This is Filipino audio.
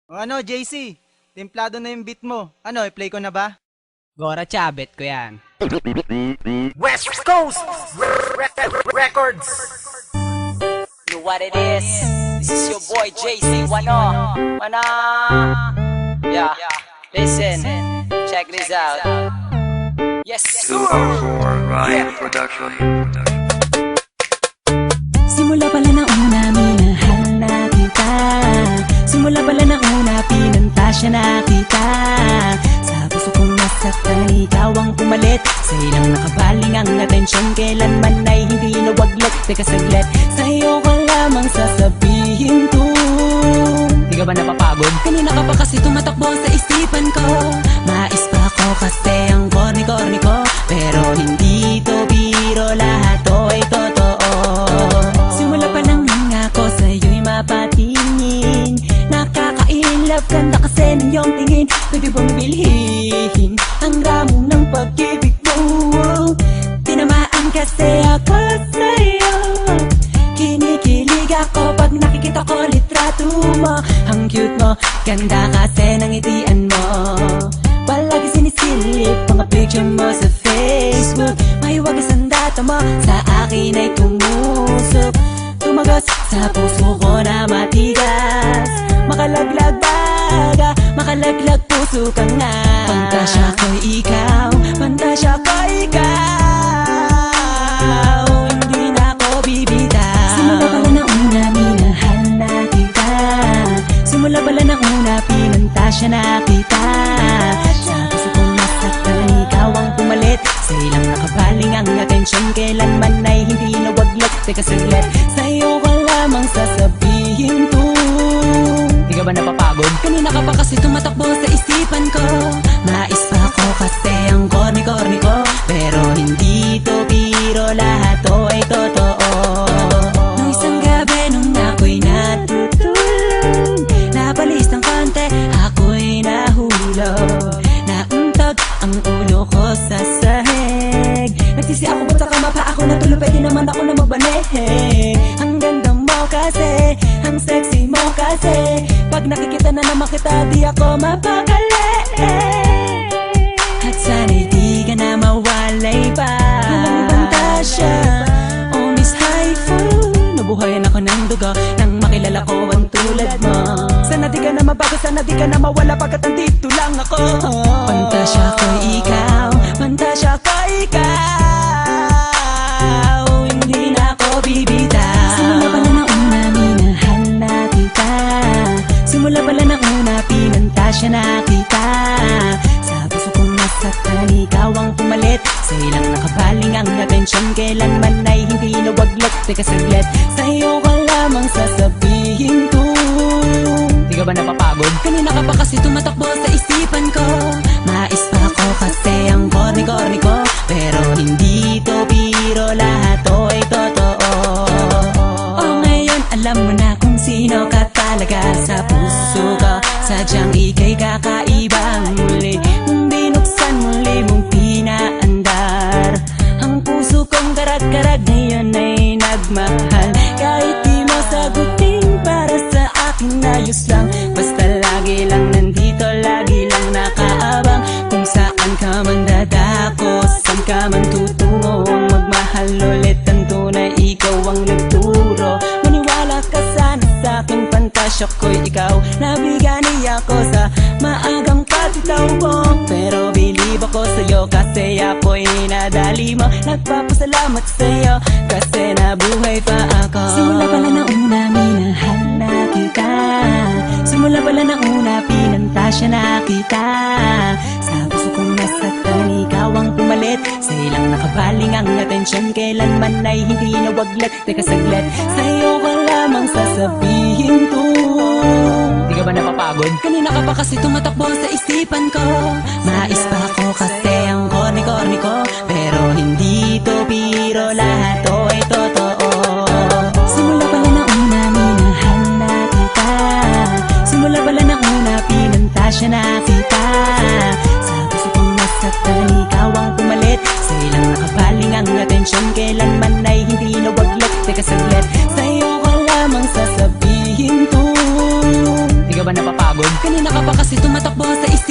O ano, JC? Templado na yung beat mo. Ano, i-play ko na ba? Gora Chabet ko yan. West Coast Records. Know what it is? This is your boy JC Wano. Wana. Yeah. Listen. Check this out. Yes. 204 Ryan Production. Simula pala na una, minahal na kita. Simula pala na una, pinantasya na kita. Sa puso kong nasaktan, ikaw ang pumalit. Sa ilang nakabaling ang atensyon, kailanman ay hindi nawaglit. Teka saglit, sa'yo ko lamang sasabihin to. Di ka ba napapagod? Kanina ka pa kasi tumatakbo sa isipan ko. Mais pa ako kasi ang corny-corny ko. Pero hindi to biro, lahat to ay totoo. Simula pa lang nga ako sa'yo'y mapatingin. Nakaka-inlove ganda kasi ng iyong tingin. Pwede bang bilhin ang ramo ng pag-ibig mo? Tinamaan kasi ako sa'yo. Kinikilig ako pag nakikita ko litrato mo. Ang cute mo, ganda kasi ng itian mo. Palagi sinisilip mga picture mo sa Facebook. May wagas ang data mo, sa akin ay tumusok. Tumagas sa puso ko na matigas. Makalaglag baga, makalaglag puso ka nga. Pantasya ko'y ikaw, pantasya ko'y ikaw. Hindi na ako bibitaw. Simula pala na una, minahal na kita. Simula pala na una, pinantasya na kita. Sa puso kong nasaktan, ikaw ang pumalit. Sa ilang nakabaling ang atensyon, kailanman ay hindi nawaglit. Teka saglit, sa'yo ko lamang sasabihin to. Di ka ba napapagod? Kanina ka pa kasi tumatakbo sa isipan ko. Mais pa ako kasi ang corny-corny ko. Pero hindi to biro, lahat to ay totoo. Nung isang gabi nung ako'y natutulog, napalis ng konti, ako'y nahulog. Nauntog ang ulo ko sa sahig. Nagsisi ako ba't sa kama pa ako natulog, pwede naman ako na magbanehe. Ang ganda mo kasi, ang sexy mo kasi. Pag nakikita na naman kita, di ako mapakali. At sana'y di ka na mawalay pa. Walang pantasya, oh Miss Haifu. Nabuhayan ako ng dugo nang makilala ko ang tulad mo. Sana di ka na mabago, sana di ka na mawala, pagkat andito lang ako. Pantasya ko'y ikaw, pantasya ko'y ikaw. Hindi na ako bibitaw. Simula pala na una, minahal na kita. Simula pala na una, pinantasya na kita. Sa puso kong nasaktan, ikaw ang pumalit. Sa ilang nakabaling ang atensyon, kailanman ay hindi nawaglit. Teka saglit, sa'yo ko lamang sasabihin to. Di ka ba napapagod? Kanina ka pa kasi tumatakbo sa isipan ko. Mais pa ako kasi ang corny-corny ko. Pero hindi to biro, lahat to ay totoo. Oh, ngayon alam mo na kung sino ka talaga sa puso ko. Sadyang ika'y kakaibang muli. Nung binuksan muli mong pinaandar, ang puso kong karag-karag ngayon ay nagmahal. Kahit di mo sagutin, para sa akin ayos lang. Basta lagi lang nandito, lagi lang nakaabang. Kung saan ka man dadako, saan ka man tutungo. Ang magmahal ulit ang tunay, ikaw ang nagturo. Maniwala ka sana sa aking pantasya ko'y ikaw. Nabigani ako sa maagang patitaw mo. Pero believe ako sa'yo kasi ako'y nadali mo. Nagpapasalamat sa'yo kasi nabuhay pa ako. Simula pala na una, minahal na kita. Simula pala na una, pinantasya na kita. Sa puso kong nasaktan, ikaw ang pumalit. Sa ilang nakabaling ang atensyon, kailanman ay hindi nawaglit. Teka saglit, sa'yo ko lamang sasabihin to. Di ka ba napapagod? Kanina ka pa kasi tumatakbo sa isipan ko. Mais pa ako kasi ang corny-corny ko. Pero hindi to biro, lahat to ay totoo. Simula pala na una, minahal na kita. Simula pala na una, pinantasya na kita. Sa puso kong nasaktan, ikaw ang pumalit. Sa ilang nakabaling ang atensyon, kailanman ay hindi nawaglit. Teka saglit, sa'yo ko lamang sasabihin to. Di ka ba ba napapagod? Kanina ka pa kasi tumatakbo sa isip